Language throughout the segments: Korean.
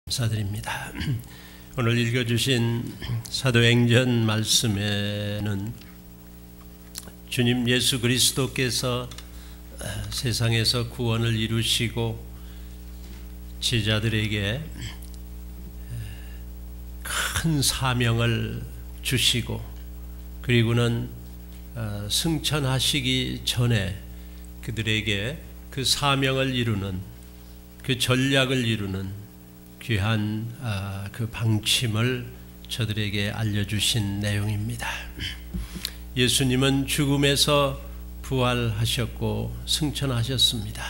감사드립니다. 오늘 읽어주신 사도행전 말씀에는 주님 예수 그리스도께서 세상에서 구원을 이루시고 제자들에게 큰 사명을 주시고 그리고는 승천하시기 전에 그들에게 그 사명을 이루는 그 전략을 이루는 귀한 그 방침을 저들에게 알려주신 내용입니다. 예수님은 죽음에서 부활하셨고 승천하셨습니다.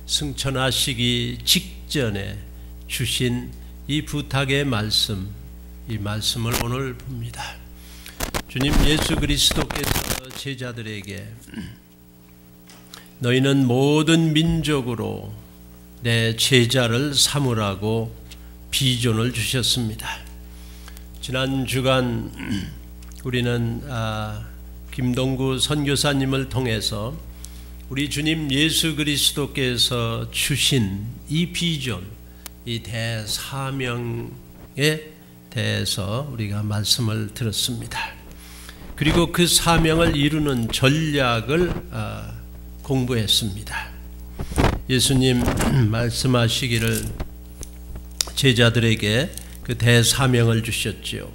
승천하시기 직전에 주신 이 부탁의 말씀, 이 말씀을 오늘 봅니다. 주님 예수 그리스도께서 제자들에게 너희는 모든 민족으로 내 제자를 삼으라고 비전을 주셨습니다. 지난 주간 우리는 김동구 선교사님을 통해서 우리 주님 예수 그리스도께서 주신 이 비전, 이 대사명에 대해서 우리가 말씀을 들었습니다. 그리고 그 사명을 이루는 전략을 공부했습니다. 예수님 말씀하시기를 제자들에게 그 대사명을 주셨지요.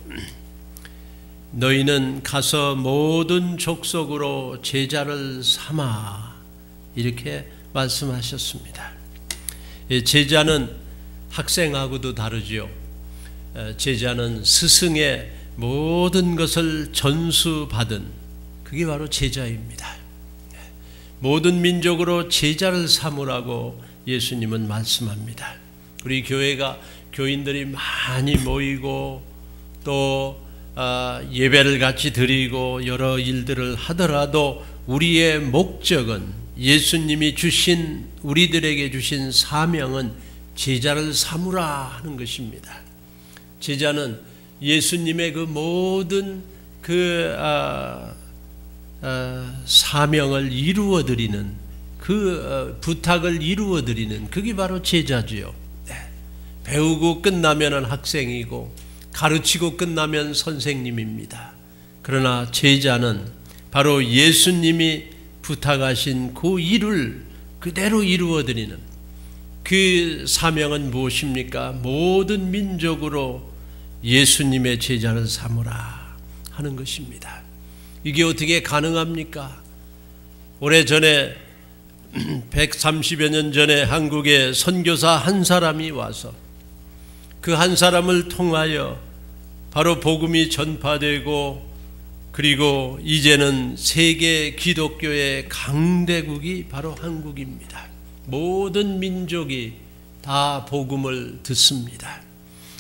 너희는 가서 모든 족속으로 제자를 삼아, 이렇게 말씀하셨습니다. 제자는 학생하고도 다르지요. 제자는 스승의 모든 것을 전수받은, 그게 바로 제자입니다. 모든 민족으로 제자를 삼으라고 예수님은 말씀합니다. 우리 교회가 교인들이 많이 모이고 또 예배를 같이 드리고 여러 일들을 하더라도 우리의 목적은, 예수님이 주신, 우리들에게 주신 사명은 제자를 삼으라 하는 것입니다. 제자는 예수님의 그 모든 사명을 이루어드리는, 그 부탁을 이루어드리는, 그게 바로 제자지요. 배우고 끝나면 학생이고 가르치고 끝나면 선생님입니다. 그러나 제자는 바로 예수님이 부탁하신 그 일을 그대로 이루어드리는, 그 사명은 무엇입니까? 모든 민족으로 예수님의 제자를 삼으라 하는 것입니다. 이게 어떻게 가능합니까? 오래전에 130여 년 전에 한국에 선교사 한 사람이 와서 그 한 사람을 통하여 바로 복음이 전파되고, 그리고 이제는 세계 기독교의 강대국이 바로 한국입니다. 모든 민족이 다 복음을 듣습니다.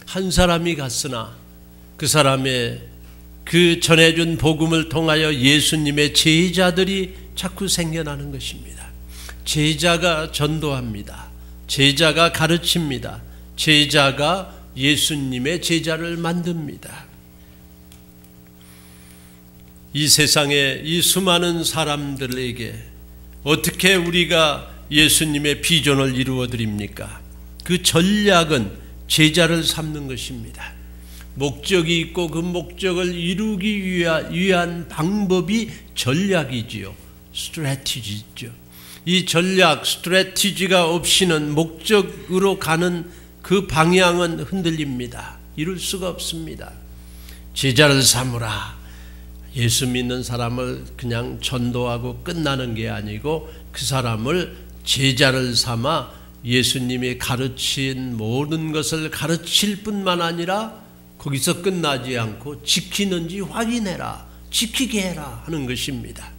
한 사람이 갔으나 그 사람의 그 전해준 복음을 통하여 예수님의 제자들이 자꾸 생겨나는 것입니다. 제자가 전도합니다. 제자가 가르칩니다. 제자가 예수님의 제자를 만듭니다. 이 세상에 이 수많은 사람들에게 어떻게 우리가 예수님의 비전을 이루어 드립니까? 그 전략은 제자를 삼는 것입니다. 목적이 있고 그 목적을 이루기 위한 방법이 전략이지요. 스트래티지죠. 이 전략, 스트래티지가 없이는 목적으로 가는 그 방향은 흔들립니다. 이룰 수가 없습니다. 제자를 삼으라. 예수 믿는 사람을 그냥 전도하고 끝나는 게 아니고 그 사람을 제자를 삼아 예수님이 가르친 모든 것을 가르칠 뿐만 아니라 거기서 끝나지 않고 지키는지 확인해라, 지키게 해라 하는 것입니다.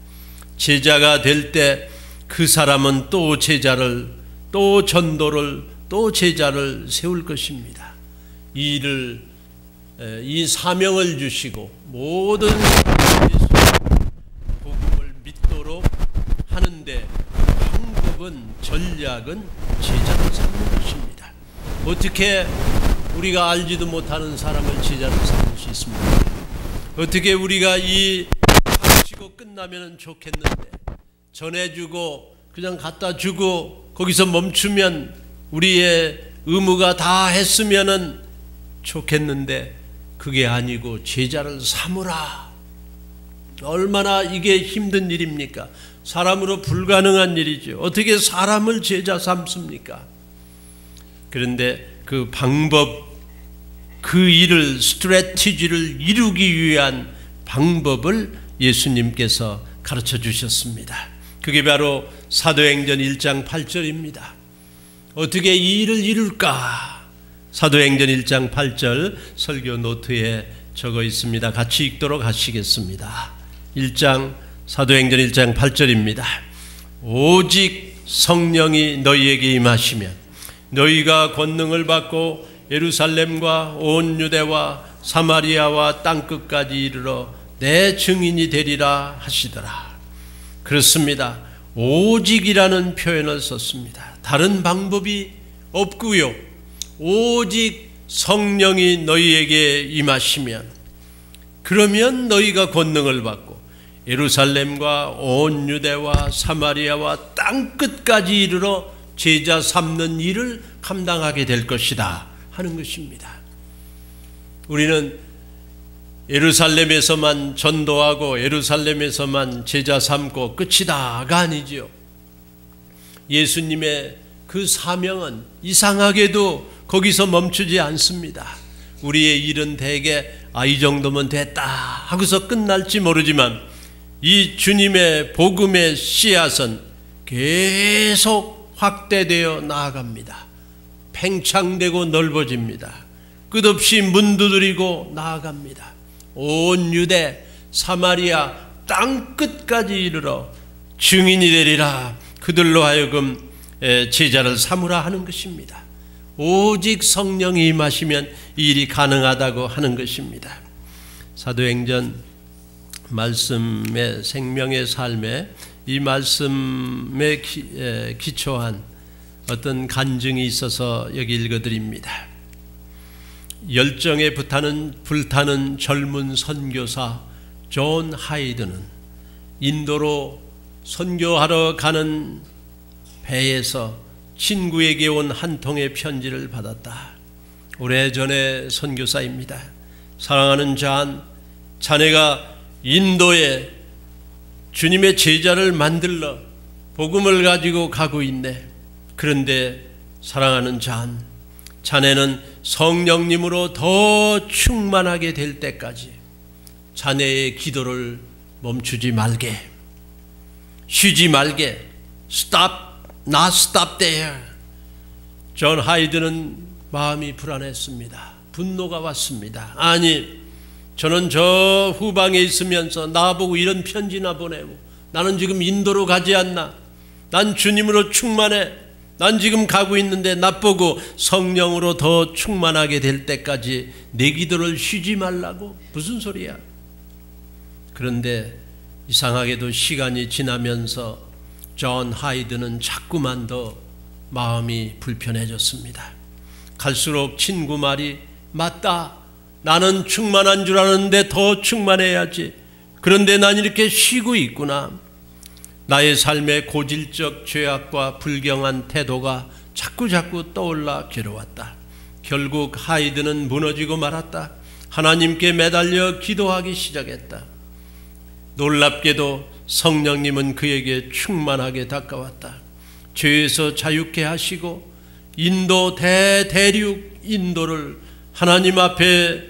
제자가 될 때 그 사람은 또 제자를, 또 전도를, 또 제자를 세울 것입니다. 이 사명을 주시고 모든 복음을 믿도록 하는데 방법은, 전략은 제자를 삼는 것입니다. 어떻게 우리가 알지도 못하는 사람을 제자로 삼을 수 있습니까? 어떻게 우리가 이 가르치고 끝나면 좋겠는데 전해주고 그냥 갖다 주고 거기서 멈추면 우리의 의무가 다 했으면은 좋겠는데 그게 아니고 제자를 삼으라. 얼마나 이게 힘든 일입니까? 사람으로 불가능한 일이죠. 어떻게 사람을 제자 삼습니까? 그런데 그 방법, 그 일을, 스트래티지를 이루기 위한 방법을 예수님께서 가르쳐 주셨습니다. 그게 바로 사도행전 1장 8절입니다. 어떻게 이 일을 이룰까? 사도행전 1장 8절 설교 노트에 적어 있습니다. 같이 읽도록 하시겠습니다. 사도행전 1장 8절입니다. 오직 성령이 너희에게 임하시면 너희가 권능을 받고 예루살렘과 온 유대와 사마리아와 땅끝까지 이르러 내 증인이 되리라 하시더라. 그렇습니다. 오직이라는 표현을 썼습니다. 다른 방법이 없고요. 오직 성령이 너희에게 임하시면, 그러면 너희가 권능을 받고 예루살렘과 온 유대와 사마리아와 땅끝까지 이르러 제자 삼는 일을 감당하게 될 것이다 하는 것입니다. 우리는 예루살렘에서만 전도하고 예루살렘에서만 제자 삼고 끝이다가 아니지요. 예수님의 그 사명은 이상하게도 거기서 멈추지 않습니다. 우리의 일은 대개 이 정도면 됐다 하고서 끝날지 모르지만 이 주님의 복음의 씨앗은 계속 확대되어 나아갑니다. 팽창되고 넓어집니다. 끝없이 문두드리고 나아갑니다. 온 유대, 사마리아 땅끝까지 이르러 증인이 되리라. 그들로 하여금 제자를 삼으라 하는 것입니다. 오직 성령이 임하시면 이 일이 가능하다고 하는 것입니다. 사도행전 말씀의 생명의 삶에 이 말씀에 기초한 어떤 간증이 있어서 여기 읽어드립니다. 열정에 불타는 젊은 선교사 존 하이드는 인도로 선교하러 가는 배에서 친구에게 온 한 통의 편지를 받았다. 오래전의 선교사입니다. 사랑하는 잔, 자네가 인도에 주님의 제자를 만들러 복음을 가지고 가고 있네. 그런데 사랑하는 잔, 자네는 성령님으로 더 충만하게 될 때까지 자네의 기도를 멈추지 말게, 쉬지 말게. Stop, not stop there. 존 하이드는 마음이 불안했습니다. 분노가 왔습니다. 아니, 저는 저 후방에 있으면서 나보고 이런 편지나 보내고, 나는 지금 인도로 가지 않나? 난 주님으로 충만해. 난 지금 가고 있는데 나보고 성령으로 더 충만하게 될 때까지 내 기도를 쉬지 말라고? 무슨 소리야? 그런데 이상하게도 시간이 지나면서 존 하이드는 자꾸만 더 마음이 불편해졌습니다. 갈수록 친구 말이 맞다. 나는 충만한 줄 아는데 더 충만해야지. 그런데 난 이렇게 쉬고 있구나. 나의 삶의 고질적 죄악과 불경한 태도가 자꾸 떠올라 괴로웠다. 결국 하이드는 무너지고 말았다. 하나님께 매달려 기도하기 시작했다. 놀랍게도 성령님은 그에게 충만하게 다가왔다. 죄에서 자유케 하시고 인도 대대륙 인도를 하나님 앞에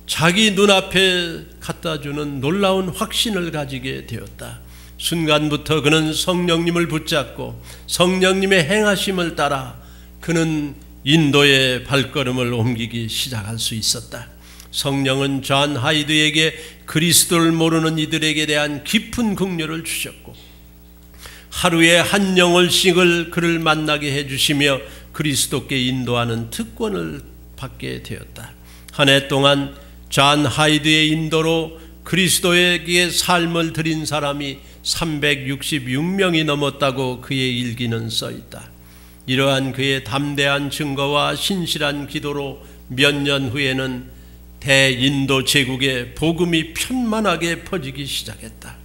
자기 눈앞에 갖다주는 놀라운 확신을 가지게 되었다. 순간부터 그는 성령님을 붙잡고 성령님의 행하심을 따라 그는 인도의 발걸음을 옮기기 시작할 수 있었다. 성령은 존 하이드에게 그리스도를 모르는 이들에게 대한 깊은 긍휼을 주셨고 하루에 한 영혼씩을 그를 만나게 해주시며 그리스도께 인도하는 특권을 받게 되었다. 한 해 동안 존 하이드의 인도로 그리스도에게 삶을 드린 사람이 366명이 넘었다고 그의 일기는 써있다. 이러한 그의 담대한 증거와 신실한 기도로 몇 년 후에는 대인도 제국에 복음이 편만하게 퍼지기 시작했다.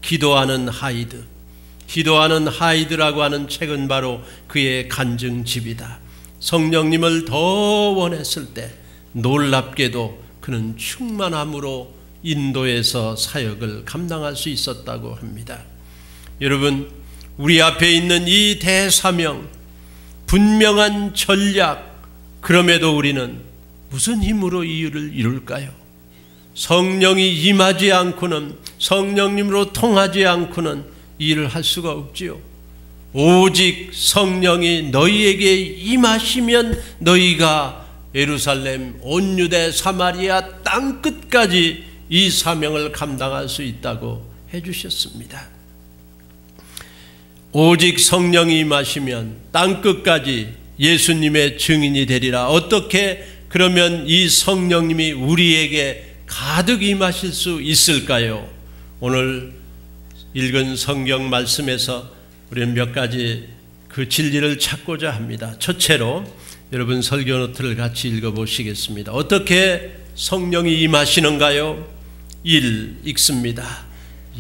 기도하는 하이드라고 하는 책은 바로 그의 간증집이다. 성령님을 더 원했을 때 놀랍게도 그는 충만함으로 인도에서 사역을 감당할 수 있었다고 합니다. 여러분, 우리 앞에 있는 이 대사명, 분명한 전략, 그럼에도 우리는 무슨 힘으로 이 일을 이룰까요? 성령이 임하지 않고는, 성령님으로 통하지 않고는 이 일을 할 수가 없지요. 오직 성령이 너희에게 임하시면 너희가 예루살렘, 온 유대, 사마리아 땅끝까지 이 사명을 감당할 수 있다고 해주셨습니다. 오직 성령이 임하시면 땅끝까지 예수님의 증인이 되리라. 어떻게 그러면 이 성령님이 우리에게 가득 임하실 수 있을까요? 오늘 읽은 성경 말씀에서 우리는 몇 가지 그 진리를 찾고자 합니다. 첫째로 여러분 설교 노트를 같이 읽어보시겠습니다. 어떻게 성령이 임하시는가요? 1. 읽습니다.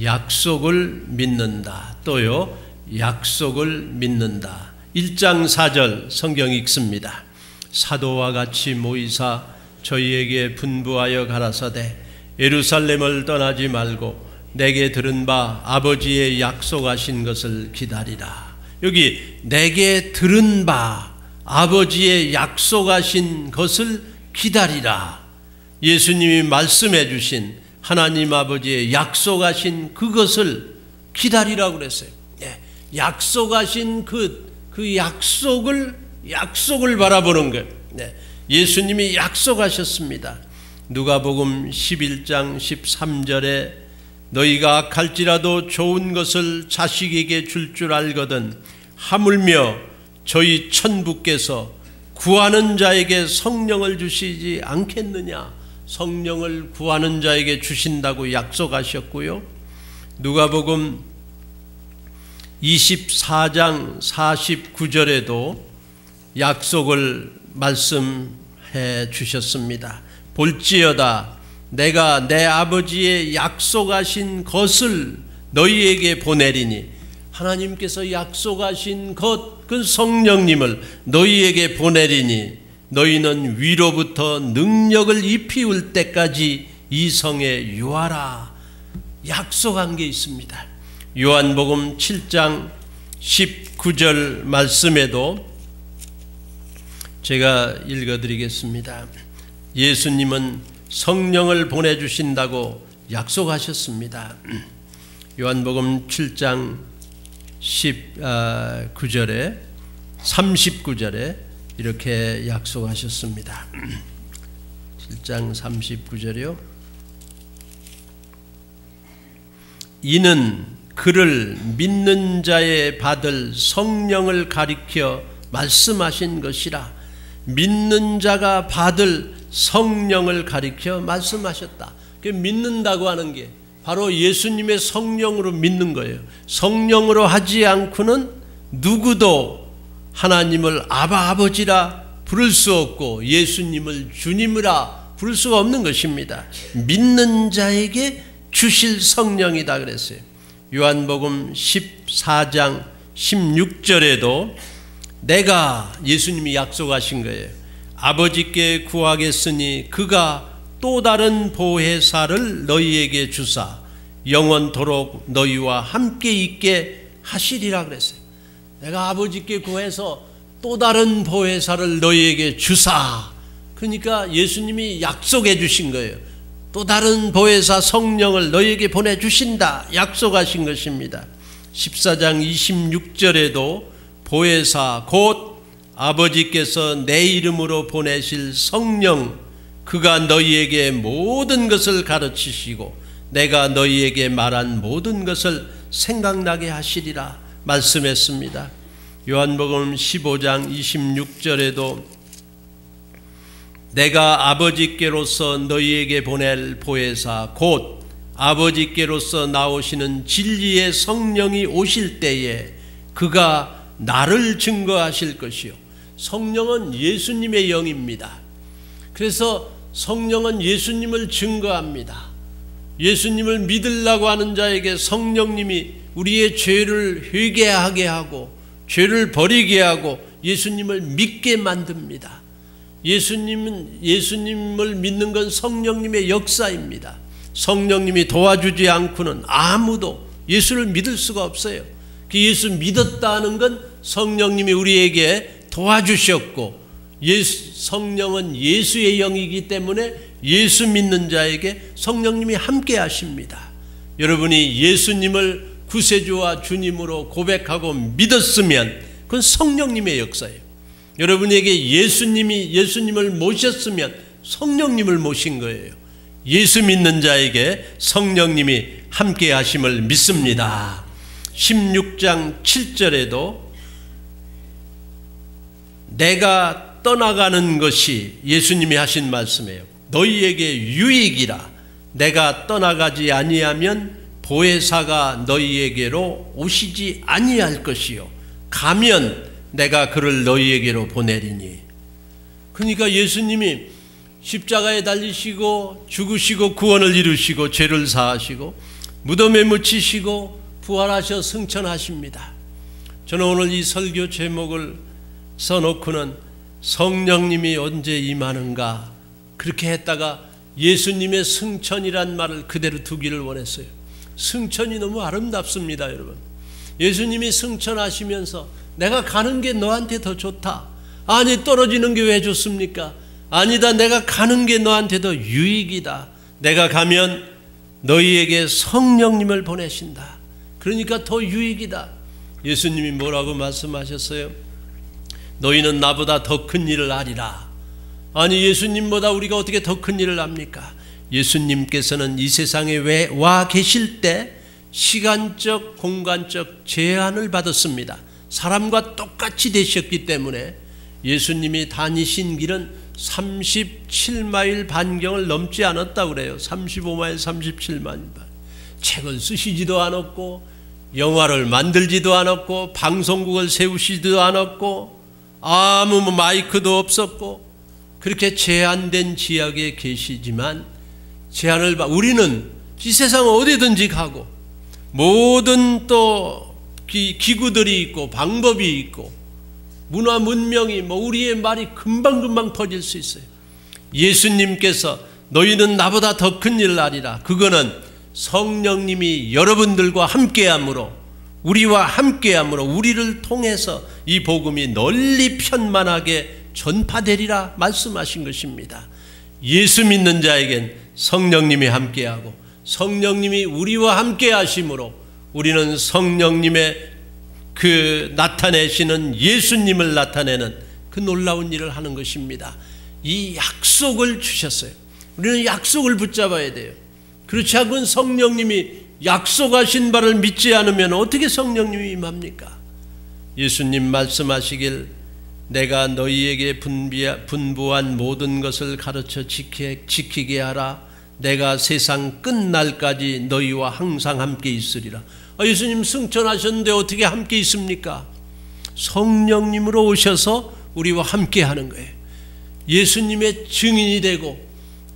약속을 믿는다. 또요, 약속을 믿는다. 1장 4절 성경 읽습니다. 사도와 같이 모이사 저희에게 분부하여 가라사대 예루살렘을 떠나지 말고 내게 들은 바 아버지의 약속하신 것을 기다리라. 여기 내게 들은 바 아버지의 약속하신 것을 기다리라. 예수님이 말씀해 주신 하나님 아버지의 약속하신 그것을 기다리라고 그랬어요. 약속하신 그 약속을 바라보는 거예요. 예수님이 약속하셨습니다. 누가복음 11장 13절에 너희가 악할지라도 좋은 것을 자식에게 줄 알거든 하물며 저희 천부께서 구하는 자에게 성령을 주시지 않겠느냐. 성령을 구하는 자에게 주신다고 약속하셨고요. 누가복음 24장 49절에도 약속을 말씀해 주셨습니다. 볼지어다 내가 내 아버지의 약속하신 것을 너희에게 보내리니, 하나님께서 약속하신 것, 그 성령님을 너희에게 보내리니 너희는 위로부터 능력을 입히울 때까지 이 성에 유하라. 약속한 게 있습니다. 요한복음 7장 19절 말씀에도 제가 읽어드리겠습니다. 예수님은 성령을 보내주신다고 약속하셨습니다. 요한복음 7장 19절에 39절에 이렇게 약속하셨습니다. 7장 39절이요. 이는 그를 믿는 자에 받을 성령을 가리켜 말씀하신 것이라. 믿는 자가 받을 성령을 가리켜 말씀하셨다. 믿는다고 하는 게 바로 예수님의 성령으로 믿는 거예요. 성령으로 하지 않고는 누구도 하나님을 아바 아버지라 부를 수 없고 예수님을 주님이라 부를 수가 없는 것입니다. 믿는 자에게 주실 성령이다 그랬어요. 요한복음 14장 16절에도 내가, 예수님이 약속하신 거예요. 아버지께 구하겠으니 그가 또 다른 보혜사를 너희에게 주사 영원토록 너희와 함께 있게 하시리라 그랬어요. 내가 아버지께 구해서 또 다른 보혜사를 너희에게 주사. 그러니까 예수님이 약속해 주신 거예요. 또 다른 보혜사 성령을 너희에게 보내주신다 약속하신 것입니다. 14장 26절에도 보혜사 곧 아버지께서 내 이름으로 보내실 성령, 그가 너희에게 모든 것을 가르치시고 내가 너희에게 말한 모든 것을 생각나게 하시리라 말씀했습니다. 요한복음 15장 26절에도 내가 아버지께로서 너희에게 보낼 보혜사 곧 아버지께로서 나오시는 진리의 성령이 오실 때에 그가 나를 증거하실 것이요. 성령은 예수님의 영입니다. 그래서 성령은 예수님을 증거합니다. 예수님을 믿으려고 하는 자에게 성령님이 우리의 죄를 회개하게 하고 죄를 버리게 하고 예수님을 믿게 만듭니다. 예수님을 믿는 건 성령님의 역사입니다. 성령님이 도와주지 않고는 아무도 예수를 믿을 수가 없어요. 그 예수 믿었다는 건 성령님이 우리에게 도와주셨고, 성령은 예수의 영이기 때문에 예수 믿는 자에게 성령님이 함께 하십니다. 여러분이 예수님을 구세주와 주님으로 고백하고 믿었으면 그건 성령님의 역사예요. 여러분에게 예수님을 모셨으면 성령님을 모신 거예요. 예수 믿는 자에게 성령님이 함께 하심을 믿습니다. 16장 7절에도 내가 떠나가는 것이 예수님이 하신 말씀이에요. 너희에게 유익이라. 내가 떠나가지 아니하면 보혜사가 너희에게로 오시지 아니할 것이요 가면 내가 그를 너희에게로 보내리니. 그러니까 예수님이 십자가에 달리시고 죽으시고 구원을 이루시고 죄를 사하시고 무덤에 묻히시고 부활하셔 승천하십니다. 저는 오늘 이 설교 제목을 써놓고는 성령님이 언제 임하는가 그렇게 했다가 예수님의 승천이란 말을 그대로 두기를 원했어요. 승천이 너무 아름답습니다, 여러분. 예수님이 승천하시면서 내가 가는 게 너한테 더 좋다. 아니, 떨어지는 게 왜 좋습니까? 아니다, 내가 가는 게 너한테 더 유익이다. 내가 가면 너희에게 성령님을 보내신다. 그러니까 더 유익이다. 예수님이 뭐라고 말씀하셨어요? 너희는 나보다 더 큰 일을 하리라. 아니, 예수님보다 우리가 어떻게 더 큰 일을 합니까? 예수님께서는 이 세상에 와 계실 때 시간적, 공간적 제한을 받았습니다. 사람과 똑같이 되셨기 때문에 예수님이 다니신 길은 37마일 반경을 넘지 않았다고 그래요. 35마일, 37마일. 책을 쓰시지도 않았고, 영화를 만들지도 않았고, 방송국을 세우시지도 않았고, 아무 마이크도 없었고, 그렇게 제한된 지역에 계시지만 우리는 이 세상 어디든지 가고 모든 또 기구들이 있고 방법이 있고 문화 문명이 우리의 말이 금방금방 퍼질 수 있어요. 예수님께서 너희는 나보다 더 큰 일을 하리라. 그거는 성령님이 여러분들과 함께함으로, 우리와 함께함으로 우리를 통해서 이 복음이 널리 편만하게 전파되리라 말씀하신 것입니다. 예수 믿는 자에겐 성령님이 함께하고 성령님이 우리와 함께 하심으로 우리는 성령님의 그 나타내시는 예수님을 나타내는 그 놀라운 일을 하는 것입니다. 이 약속을 주셨어요. 우리는 약속을 붙잡아야 돼요. 그렇지 않고는 성령님이 약속하신 바를 믿지 않으면 어떻게 성령님이 임합니까? 예수님 말씀하시길 내가 너희에게 분부한 모든 것을 가르쳐 지키게 하라. 내가 세상 끝날까지 너희와 항상 함께 있으리라. 예수님 승천하셨는데 어떻게 함께 있습니까? 성령님으로 오셔서 우리와 함께 하는 거예요. 예수님의 증인이 되고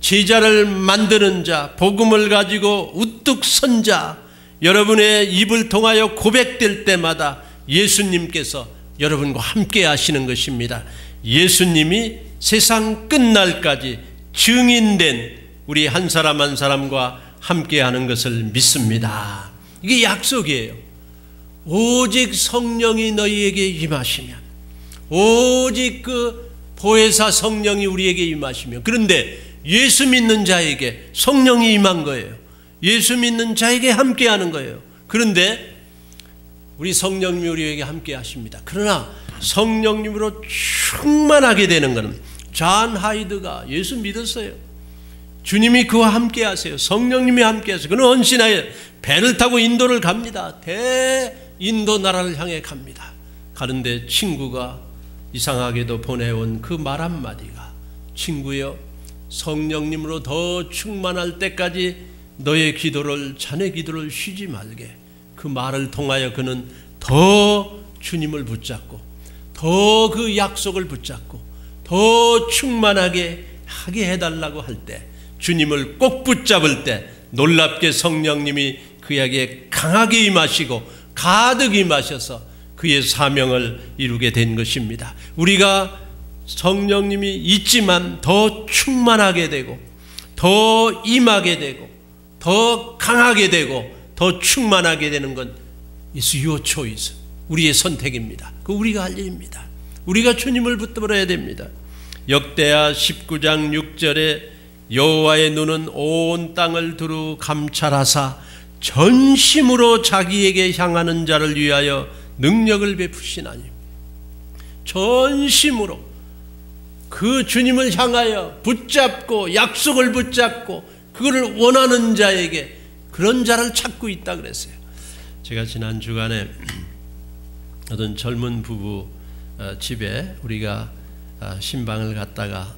제자를 만드는 자, 복음을 가지고 우뚝 선 자, 여러분의 입을 통하여 고백될 때마다 예수님께서 여러분과 함께 하시는 것입니다. 예수님이 세상 끝날까지 증인된 우리 한 사람 한 사람과 함께 하는 것을 믿습니다. 이게 약속이에요. 오직 성령이 너희에게 임하시면, 오직 그 보혜사 성령이 우리에게 임하시면, 그런데 예수 믿는 자에게 성령이 임한 거예요. 예수 믿는 자에게 함께 하는 거예요. 그런데 우리 성령님이 우리에게 함께 하십니다. 그러나 성령님으로 충만하게 되는 것은, 존 하이드가 예수 믿었어요. 주님이 그와 함께 하세요. 성령님이 함께 하세요. 그는 헌신하여 배를 타고 인도를 갑니다. 대인도 나라를 향해 갑니다. 가는데 친구가 이상하게도 보내온 그 말 한마디가, 친구여, 성령님으로 더 충만할 때까지 너의 기도를, 자네 기도를 쉬지 말게. 그 말을 통하여 그는 더 주님을 붙잡고 더 그 약속을 붙잡고 더 충만하게 하게 해달라고 할 때, 주님을 꼭 붙잡을 때 놀랍게 성령님이 그에게 강하게 임하시고 가득 임하셔서 그의 사명을 이루게 된 것입니다. 우리가 성령님이 있지만 더 충만하게 되고 더 임하게 되고 더 강하게 되고 더 충만하게 되는 건 It's your choice. 우리의 선택입니다. 그 우리가 할 일입니다. 우리가 주님을 붙들어야 됩니다. 역대하 19장 6절에 여호와의 눈은 온 땅을 두루 감찰하사 전심으로 자기에게 향하는 자를 위하여 능력을 베푸시나니, 전심으로 그 주님을 향하여 붙잡고 약속을 붙잡고 그거를 원하는 자에게, 그런 자를 찾고 있다 그랬어요. 제가 지난 주간에 어떤 젊은 부부 집에 우리가 신방을 갔다가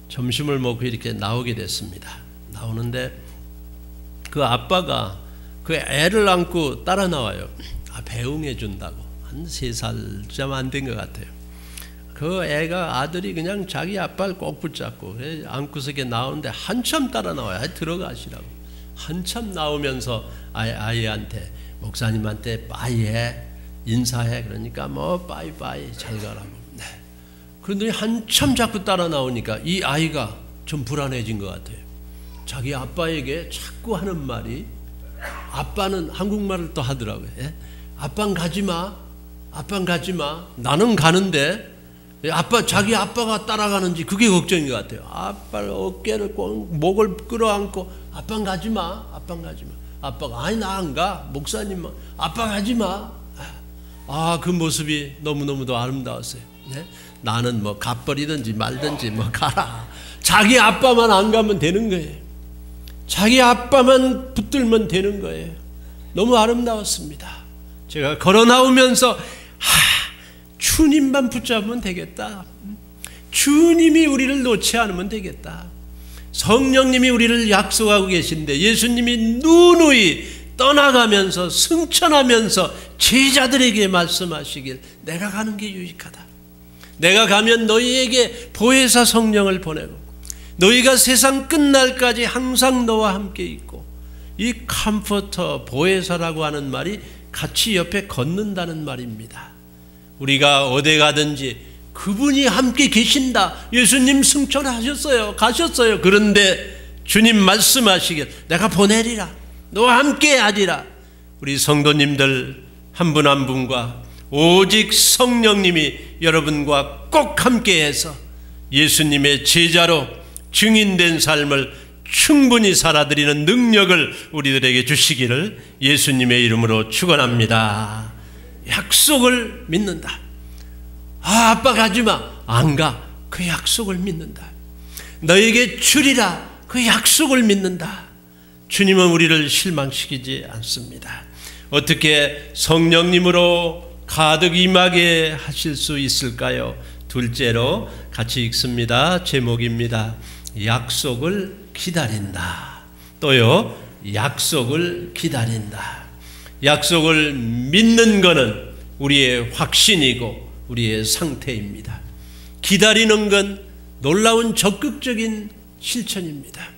점심을 먹고 이렇게 나오게 됐습니다. 나오는데 그 아빠가 그 애를 안고 따라 나와요. 배웅해 준다고. 한 3살쯤 안 된 것 같아요. 그 애가, 아들이 그냥 자기 아빠를 꼭 붙잡고 안고서 이렇게 나오는데 한참 따라 나와요. 들어가시라고. 한참 나오면서 아이한테, 목사님한테 빠이해, 인사해. 그러니까 뭐 빠이빠이 잘 가라고. 네. 그런데 한참 자꾸 따라 나오니까 이 아이가 좀 불안해진 것 같아요. 자기 아빠에게 자꾸 하는 말이, 아빠는 한국말을 또 하더라고요. 예? 아빠는 가지마, 아빠는 가지마. 나는 가는데 자기 아빠가 따라가는지 그게 걱정인 것 같아요. 아빠를 어깨를 꼭 목을 끌어안고 아빠는 가지마, 아빠는 가지마. 아빠가 아니 나 안 가, 목사님만 아빠 가지마. 그 모습이 너무너무도 아름다웠어요. 네? 나는 뭐 갚버리든지 말든지 뭐 가라. 자기 아빠만 안 가면 되는 거예요. 자기 아빠만 붙들면 되는 거예요. 너무 아름다웠습니다. 제가 걸어 나오면서 주님만 붙잡으면 되겠다. 주님이 우리를 놓지 않으면 되겠다. 성령님이 우리를 약속하고 계신데 예수님이 누누이 떠나가면서 승천하면서 제자들에게 말씀하시길, 내가 가는 게 유익하다. 내가 가면 너희에게 보혜사 성령을 보내고 너희가 세상 끝날까지 항상 너와 함께 있고, 이 컴포터, 보혜사라고 하는 말이 같이 옆에 걷는다는 말입니다. 우리가 어디 가든지 그분이 함께 계신다. 예수님 승천하셨어요. 가셨어요. 그런데 주님 말씀하시길, 내가 보내리라. 너와 함께 하리라. 우리 성도님들 한 분 한 분과 오직 성령님이 여러분과 꼭 함께해서 예수님의 제자로 증인된 삶을 충분히 살아드리는 능력을 우리들에게 주시기를 예수님의 이름으로 축원합니다. 약속을 믿는다. 아빠 가지마. 안 가. 그 약속을 믿는다. 너에게 주리라. 그 약속을 믿는다. 주님은 우리를 실망시키지 않습니다. 어떻게 성령님으로 가득 임하게 하실 수 있을까요? 둘째로 같이 읽습니다. 제목입니다. 약속을 기다린다. 또요, 약속을 기다린다. 약속을 믿는 것은 우리의 확신이고 우리의 상태입니다. 기다리는 건 놀라운 적극적인 실천입니다.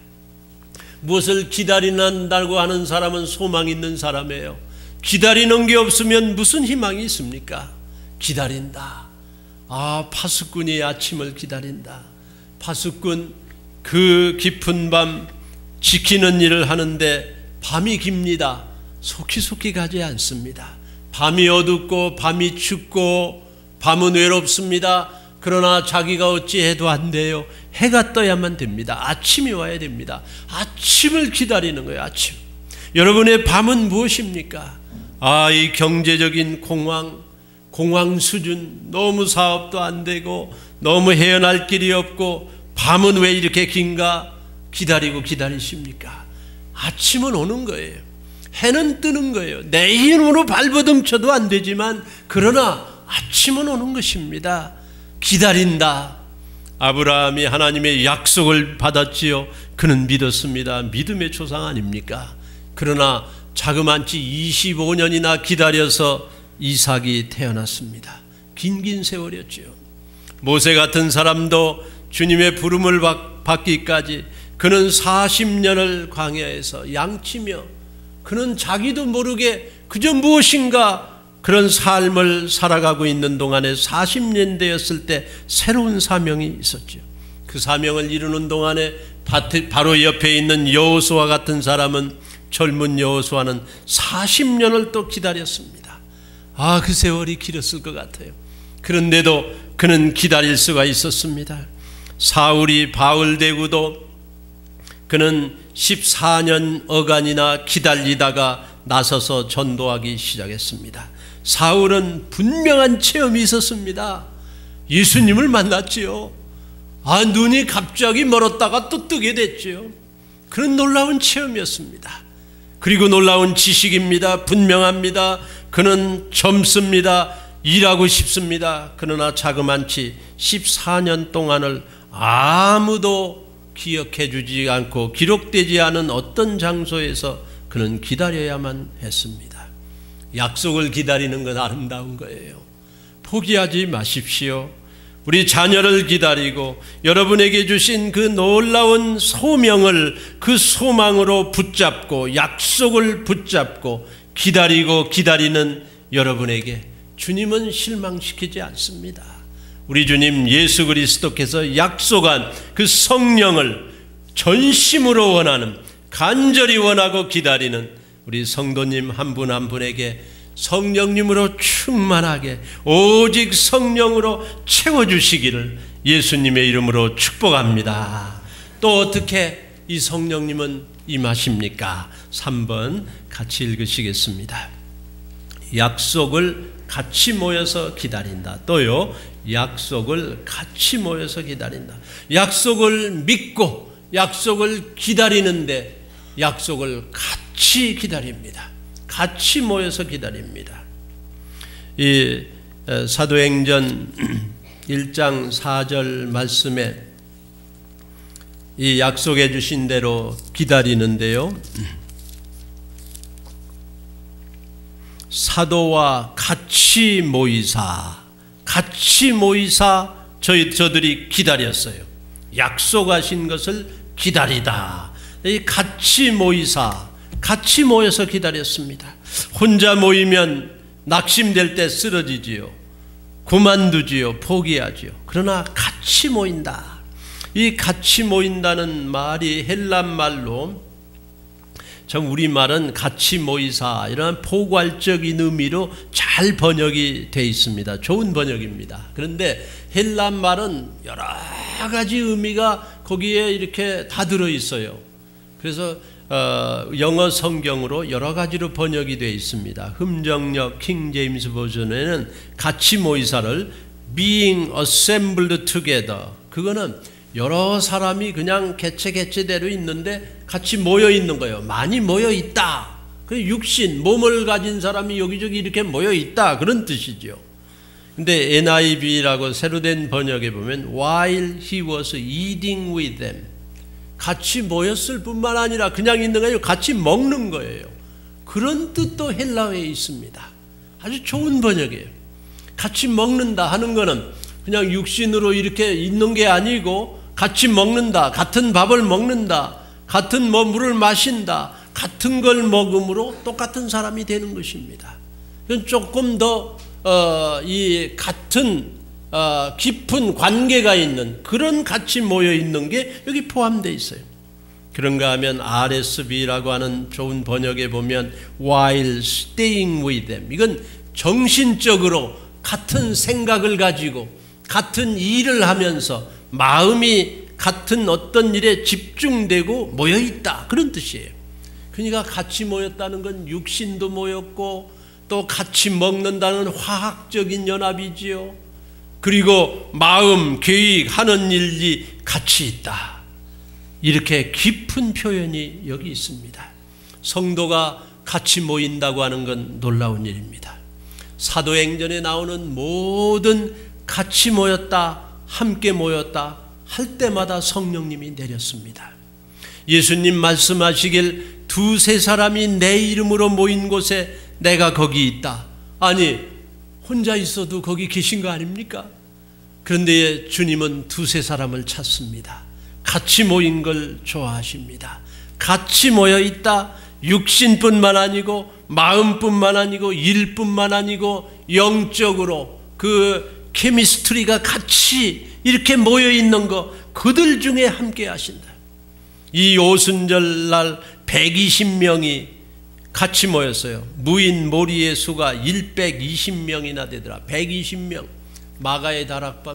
무엇을 기다린다고 하는 사람은 소망 있는 사람이에요. 기다리는 게 없으면 무슨 희망이 있습니까? 기다린다. 파수꾼이 아침을 기다린다. 파수꾼 그 깊은 밤 지키는 일을 하는데 밤이 깁니다. 속히 가지 않습니다. 밤이 어둡고 밤이 춥고 밤은 외롭습니다. 그러나 자기가 어찌해도 안 돼요. 해가 떠야만 됩니다. 아침이 와야 됩니다. 아침을 기다리는 거예요. 아침. 여러분의 밤은 무엇입니까? 이 경제적인 공황 수준, 너무 사업도 안 되고 너무 헤어날 길이 없고 밤은 왜 이렇게 긴가? 기다리십니까? 아침은 오는 거예요. 해는 뜨는 거예요. 내 힘으로 발버둥쳐도 안 되지만 그러나 아침은 오는 것입니다. 기다린다. 아브라함이 하나님의 약속을 받았지요. 그는 믿었습니다. 믿음의 조상 아닙니까? 그러나 자그만치 25년이나 기다려서 이삭이 태어났습니다. 긴 세월이었지요. 모세 같은 사람도 주님의 부름을 받기까지 그는 40년을 광야에서 양치며 그는 자기도 모르게 그저 무엇인가 그런 삶을 살아가고 있는 동안에 40년 되었을 때 새로운 사명이 있었죠. 그 사명을 이루는 동안에 바로 옆에 있는 여호수아 같은 사람은, 젊은 여호수아는 40년을 또 기다렸습니다. 그 세월이 길었을 것 같아요. 그런데도 그는 기다릴 수가 있었습니다. 사울이 바울 되고도 그는 14년 어간이나 기다리다가 나서서 전도하기 시작했습니다. 사울은 분명한 체험이 있었습니다. 예수님을 만났지요. 눈이 갑자기 멀었다가 또 뜨게 됐지요. 그런 놀라운 체험이었습니다. 그리고 놀라운 지식입니다. 분명합니다. 그는 젊습니다. 일하고 싶습니다. 그러나 자그만치 14년 동안을 아무도 기억해 주지 않고 기록되지 않은 어떤 장소에서 그는 기다려야만 했습니다. 약속을 기다리는 건 아름다운 거예요. 포기하지 마십시오. 우리 자녀를 기다리고 여러분에게 주신 그 놀라운 소명을 그 소망으로 붙잡고 약속을 붙잡고 기다리고 기다리는 여러분에게 주님은 실망시키지 않습니다. 우리 주님 예수 그리스도께서 약속한 그 성령을 전심으로 원하는, 간절히 원하고 기다리는 우리 성도님 한 분 한 분에게 성령님으로 충만하게 오직 성령으로 채워주시기를 예수님의 이름으로 축복합니다. 또 어떻게 이 성령님은 임하십니까? 3번 같이 읽으시겠습니다. 약속을 같이 모여서 기다린다. 또요, 약속을 같이 모여서 기다린다. 약속을 믿고 약속을 기다리는데 약속을 같이 기다립니다. 같이 모여서 기다립니다. 이 사도행전 1장 4절 말씀에 이 약속해 주신 대로 기다리는데요, 사도와 같이 모이사 저들이 기다렸어요. 약속하신 것을 기다리다. 이 같이 모이사, 같이 모여서 기다렸습니다. 혼자 모이면 낙심될 때 쓰러지지요. 그만두지요. 포기하지요. 그러나 같이 모인다. 이 같이 모인다는 말이 헬란 말로, 참 우리말은 같이 모이사 이런 포괄적인 의미로 잘 번역이 되어 있습니다. 좋은 번역입니다. 그런데 헬란 말은 여러 가지 의미가 거기에 이렇게 다 들어있어요. 그래서 영어 성경으로 여러 가지로 번역이 되어 있습니다. 흠정역 킹 제임스 버전에는 같이 모이사를 being assembled together, 그거는 여러 사람이 그냥 개체대로 있는데 같이 모여 있는 거예요. 많이 모여 있다. 그 육신, 몸을 가진 사람이 여기저기 이렇게 모여 있다, 그런 뜻이죠. 근데 NIV라고 새로 된 번역에 보면 while he was eating with them, 같이 모였을 뿐만 아니라 그냥 있는 게 아니고 같이 먹는 거예요. 그런 뜻도 헬라어에 있습니다. 아주 좋은 번역이에요. 같이 먹는다 하는 거는 그냥 육신으로 이렇게 있는 게 아니고 같이 먹는다, 같은 밥을 먹는다, 같은 물을 마신다, 같은 걸 먹음으로 똑같은 사람이 되는 것입니다. 이건 조금 더 이 같은 깊은 관계가 있는 그런 같이 모여 있는 게 여기 포함되어 있어요. 그런가 하면 RSV라고 하는 좋은 번역에 보면 while staying with them, 이건 정신적으로 같은 생각을 가지고 같은 일을 하면서 마음이 같은 어떤 일에 집중되고 모여 있다, 그런 뜻이에요. 그러니까 같이 모였다는 건 육신도 모였고 또 같이 먹는다는 화학적인 연합이지요. 그리고 마음, 계획, 하는 일이 같이 있다. 이렇게 깊은 표현이 여기 있습니다. 성도가 같이 모인다고 하는 건 놀라운 일입니다. 사도행전에 나오는 모든 같이 모였다, 함께 모였다 할 때마다 성령님이 내렸습니다. 예수님 말씀하시길 두세 사람이 내 이름으로 모인 곳에 내가 거기 있다. 아니, 혼자 있어도 거기 계신 거 아닙니까? 그런데 주님은 두세 사람을 찾습니다. 같이 모인 걸 좋아하십니다. 같이 모여 있다. 육신뿐만 아니고 마음뿐만 아니고 일뿐만 아니고 영적으로 그 케미스트리가 같이 이렇게 모여 있는 거, 그들 중에 함께 하신다. 이 오순절 날 120명이 같이 모였어요. 무인 모리의 수가 120명이나 되더라. 120명. 마가의 다락방.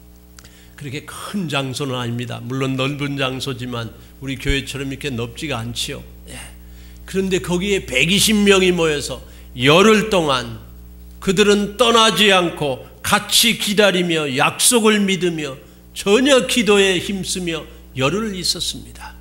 그렇게 큰 장소는 아닙니다. 물론 넓은 장소지만 우리 교회처럼 이렇게 넓지가 않지요. 그런데 거기에 120명이 모여서 열흘 동안 그들은 떠나지 않고 같이 기다리며 약속을 믿으며 전혀 기도에 힘쓰며 열흘 있었습니다.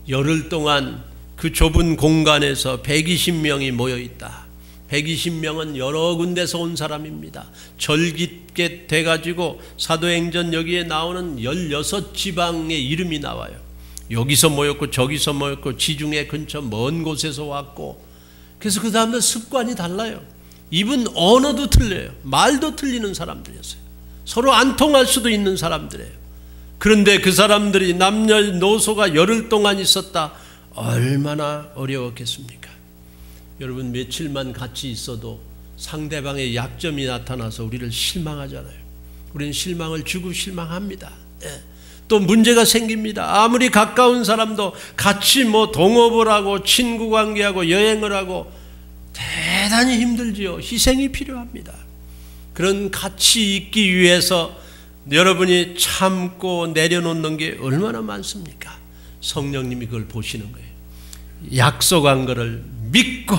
열흘 동안 그 좁은 공간에서 120명이 모여 있다. 120명은 여러 군데서 온 사람입니다. 절깃게 돼가지고 사도행전 여기에 나오는 16지방의 이름이 나와요. 여기서 모였고 저기서 모였고 지중해 근처 먼 곳에서 왔고, 그래서 그 사람들 습관이 달라요. 입은 언어도 틀려요. 말도 틀리는 사람들이었어요. 서로 안 통할 수도 있는 사람들이에요. 그런데 그 사람들이 남녀노소가 열흘 동안 있었다. 얼마나 어려웠겠습니까? 여러분, 며칠만 같이 있어도 상대방의 약점이 나타나서 우리를 실망하잖아요. 우리는 실망을 주고 실망합니다. 또 문제가 생깁니다. 아무리 가까운 사람도 같이 동업을 하고 친구 관계하고 여행을 하고 대단히 힘들지요. 희생이 필요합니다. 그런 같이 있기 위해서 여러분이 참고 내려놓는 게 얼마나 많습니까? 성령님이 그걸 보시는 거예요. 약속한 것을 믿고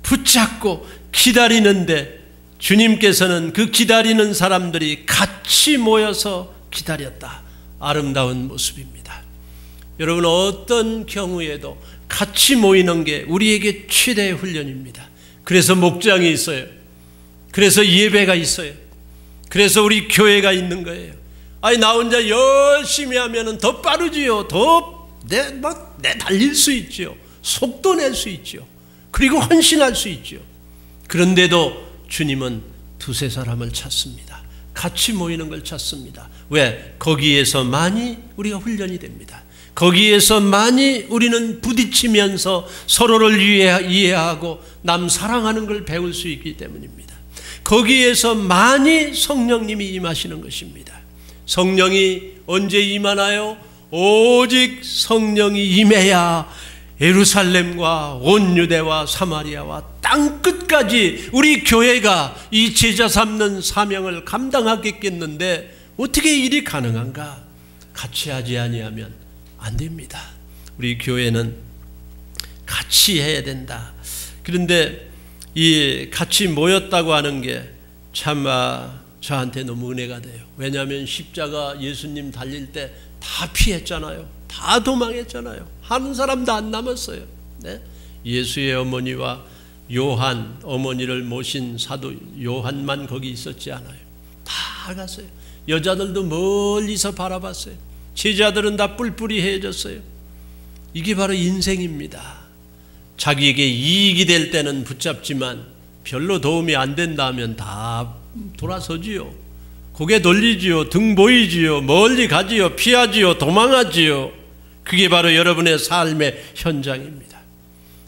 붙잡고 기다리는데 주님께서는 그 기다리는 사람들이 같이 모여서 기다렸다. 아름다운 모습입니다. 여러분, 어떤 경우에도 같이 모이는 게 우리에게 최대의 훈련입니다. 그래서 목장이 있어요. 그래서 예배가 있어요. 그래서 우리 교회가 있는 거예요. 아니, 나 혼자 열심히 하면 더 빠르지요. 더 내 달릴 수 있지요. 속도 낼 수 있지요. 그리고 헌신할 수 있지요. 그런데도 주님은 두세 사람을 찾습니다. 같이 모이는 걸 찾습니다. 왜? 거기에서 많이 우리가 훈련이 됩니다. 거기에서 많이 우리는 부딪히면서 서로를 이해하고 남 사랑하는 걸 배울 수 있기 때문입니다. 거기에서 많이 성령님이 임하시는 것입니다. 성령이 언제 임하나요? 오직 성령이 임해야 예루살렘과 온 유대와 사마리아와 땅끝까지 우리 교회가 이 제자 삼는 사명을 감당하겠겠는데 어떻게 일이 가능한가? 같이 하지 아니하면 안 됩니다. 우리 교회는 같이 해야 된다. 그런데 이 같이 모였다고 하는 게 참 저한테 너무 은혜가 돼요. 왜냐하면 십자가 예수님 달릴 때 다 피했잖아요. 다 도망했잖아요. 한 사람도 안 남았어요. 네? 예수의 어머니와 요한 어머니를 모신 사도 요한만 거기 있었지 않아요. 다 갔어요. 여자들도 멀리서 바라봤어요. 제자들은 다 뿔뿔이 헤어졌어요. 이게 바로 인생입니다. 자기에게 이익이 될 때는 붙잡지만 별로 도움이 안 된다 하면 다 돌아서지요. 고개 돌리지요. 등 보이지요. 멀리 가지요. 피하지요. 도망하지요. 그게 바로 여러분의 삶의 현장입니다.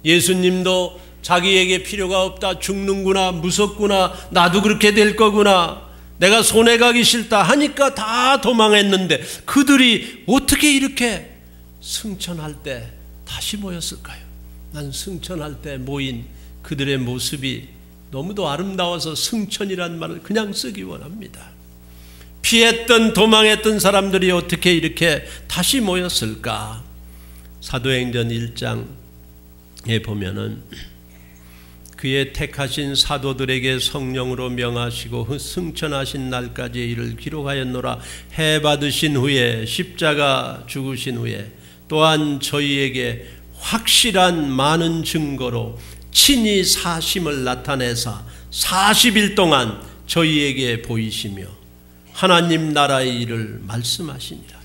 예수님도 자기에게 필요가 없다, 죽는구나, 무섭구나, 나도 그렇게 될 거구나, 내가 손해가기 싫다 하니까 다 도망했는데 그들이 어떻게 이렇게 승천할 때 다시 모였을까요? 난 승천할 때 모인 그들의 모습이 너무도 아름다워서 승천이란 말을 그냥 쓰기 원합니다. 피했던 도망했던 사람들이 어떻게 이렇게 다시 모였을까? 사도행전 1장에 보면은 그의 택하신 사도들에게 성령으로 명하시고 승천하신 날까지의 일을 기록하였노라. 해 받으신 후에 십자가 죽으신 후에 또한 저희에게 확실한 많은 증거로 친히 사심을 나타내사 40일 동안 저희에게 보이시며 하나님 나라의 일을 말씀하시니라.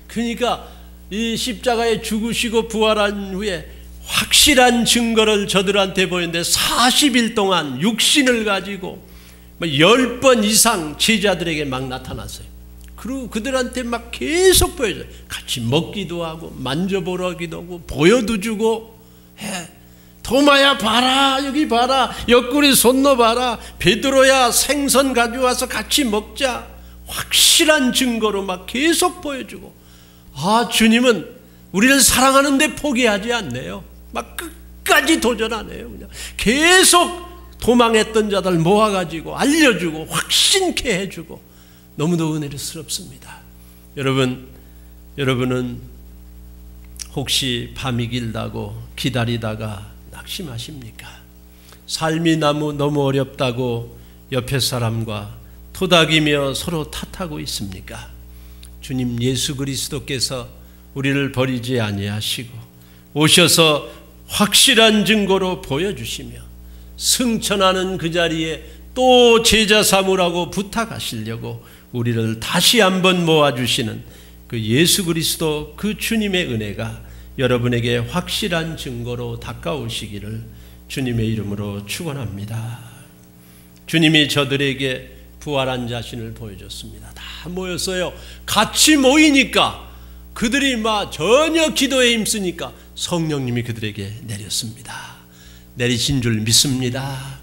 그러니까 이 십자가에 죽으시고 부활한 후에 확실한 증거를 저들한테 보였는데 40일 동안 육신을 가지고 10번 이상 제자들에게 막 나타났어요. 그리고 그들한테 막 계속 보여줘요. 같이 먹기도 하고 만져보라기도 하고 보여도 주고 해. 도마야 봐라, 여기 봐라, 옆구리 손 넣어봐라, 베드로야 생선 가져와서 같이 먹자. 확실한 증거로 막 계속 보여주고, 주님은 우리를 사랑하는데 포기하지 않네요. 막 끝까지 도전하네요. 그냥 계속 도망했던 자들 모아가지고 알려주고 확신케 해주고, 너무도 은혜스럽습니다. 여러분은 혹시 밤이 길다고 기다리다가 낙심하십니까? 삶이 너무 어렵다고 옆에 사람과 토닥이며 서로 탓하고 있습니까? 주님 예수 그리스도께서 우리를 버리지 아니하시고 오셔서 확실한 증거로 보여주시며 승천하는 그 자리에 또 제자 삼으라고 부탁하시려고 우리를 다시 한번 모아주시는 그 예수 그리스도, 그 주님의 은혜가 여러분에게 확실한 증거로 다가오시기를 주님의 이름으로 축원합니다. 주님이 저들에게 부활한 자신을 보여줬습니다. 다 모였어요. 같이 모이니까 그들이 막 전혀 기도에 힘쓰니까 성령님이 그들에게 내렸습니다. 내리신 줄 믿습니다.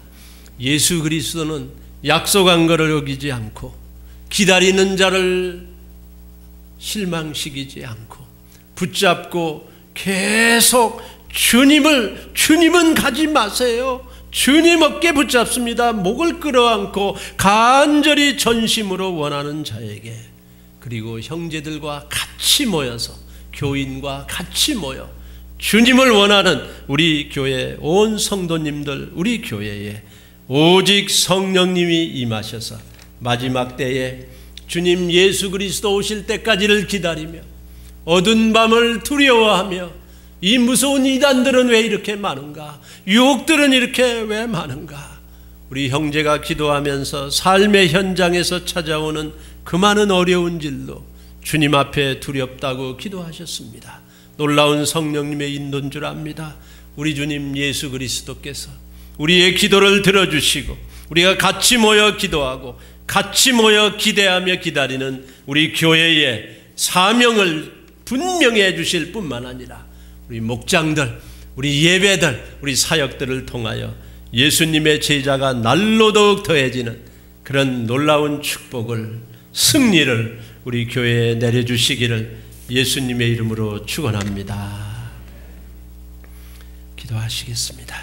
예수 그리스도는 약속한 것을 어기지 않고 기다리는 자를 실망시키지 않고 붙잡고 계속 주님은 가지 마세요. 주님 어깨 붙잡습니다. 목을 끌어안고 간절히 전심으로 원하는 자에게, 그리고 형제들과 같이 모여서 교인과 같이 모여 주님을 원하는 우리 교회 온 성도님들, 우리 교회에 오직 성령님이 임하셔서 마지막 때에 주님 예수 그리스도 오실 때까지를 기다리며 어두운 밤을 두려워하며 이 무서운 이단들은 왜 이렇게 많은가? 유혹들은 이렇게 왜 많은가? 우리 형제가 기도하면서 삶의 현장에서 찾아오는 그 많은 어려운 일로 주님 앞에 두렵다고 기도하셨습니다. 놀라운 성령님의 인도인 줄 압니다. 우리 주님 예수 그리스도께서 우리의 기도를 들어주시고 우리가 같이 모여 기도하고 같이 모여 기대하며 기다리는 우리 교회의 사명을 분명히 해주실 뿐만 아니라 우리 목장들, 우리 예배들, 우리 사역들을 통하여 예수님의 제자가 날로 더욱 더해지는 그런 놀라운 축복을, 승리를 우리 교회에 내려주시기를 예수님의 이름으로 축원합니다. 기도하시겠습니다.